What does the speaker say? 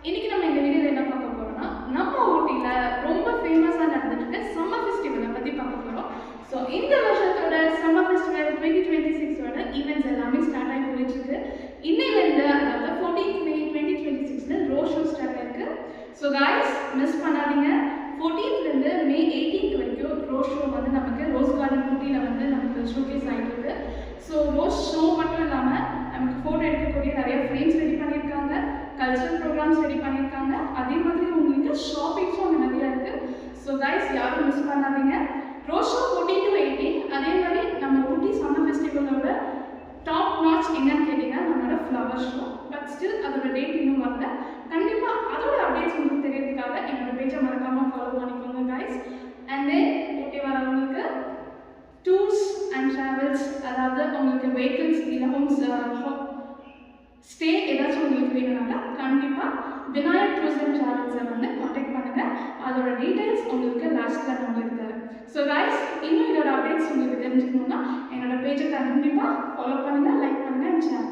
இன்னைக்கு நம்ம இந்த வீடியோல என்ன பார்க்க போறோம்னா நம்ம ஊட்டில ரொம்ப ஃபேமஸா நடந்துட்டு இருக்க சம்மர் ஃபெஸ்டிவலை பத்தி பார்க்க போறோம். ஸோ இந்த வருஷத்தோட சம்மர் ஃபெஸ்டிவல் 2026ஓட ஈவெண்ட்ஸ் எல்லாமே ஸ்டார்ட் ஆகி போயிட்டு இருக்கு. இன்னையிலேருந்து அதாவது 14th May 2026ல ரோட் ஷோ ஸ்டார்ட் ஆயிருக்கு. ஸோ காய்ஸ் மிஸ் பண்ணாதீங்க. 14th May 18th வரைக்கும் ரோட் ஷோ வந்து நமக்கு ரோஸ் கார்டன் ஊட்டியில் வந்து நமக்கு ஷோகேஸ் ஆகிட்டு இருக்கு. ஸோ ரோஸ் ஷோ மட்டும் இல்லாமல் நமக்கு ஃபோட்டோ எடுக்கக்கூடிய நிறைய ஃப்ரேம்ஸ் ரெடி பண்ணியிருக்காங்க, கல்ச்சரல் ப்ரோக்ராம்ஸ் ரெடி பண்ணியிருக்காங்க, அதே மாதிரி உங்களுக்கு ஷாப்பிங்ஸும் அங்கே நிறையா இருக்குது. ஸோ கைஸ் யாரும் மிஸ் பண்ணாதீங்க. Rose show 14 to 18. அதே மாதிரி நம்ம ஊட்டி சம்மர் ஃபெஸ்டிவலோட டாப் நாட்ச் என்னன்னு கேட்டிங்கன்னா நம்மளோட ஃப்ளவர் ஷோ. பட் ஸ்டில் அதோட டேட் இன்னும் வரல. கண்டிப்பாக அதோட அப்டேட்ஸ் உங்களுக்கு தெரியறதுக்காக என்னோட பேஜை மறக்காமல் ஃபாலோ பண்ணிக்கோங்க கைஸ். அண்ட் தென் ஊட்டி வரவங்களுக்கு டூர்ஸ் அண்ட் ட்ராவல்ஸ், அதாவது உங்களுக்கு வெஹிக்கிள்ஸ் இல்லை ஹோம்ஸ் ஸ்டே ஏதாச்சும் உங்களுக்கு வேணும்னா கண்டிப்பாக விநாயக் டூர்ஸ் அண்ட் ட்ராவல்ஸை வந்து காண்டாக்ட் பண்ணுங்கள். அதோட டீட்டெயில்ஸ் உங்களுக்கு லாஸ்ட்டில் நான் உங்களுக்கு தரேன். ஸோ கைஸ் இன்னும் இதோட அப்டேட்ஸ் உங்களுக்கு தெரிஞ்சுக்கணுன்னா என்னோட பேஜை கண்டிப்பாக ஃபாலோ பண்ணுங்கள், லைக் பண்ணுங்கள் அண்ட் ஷேர்.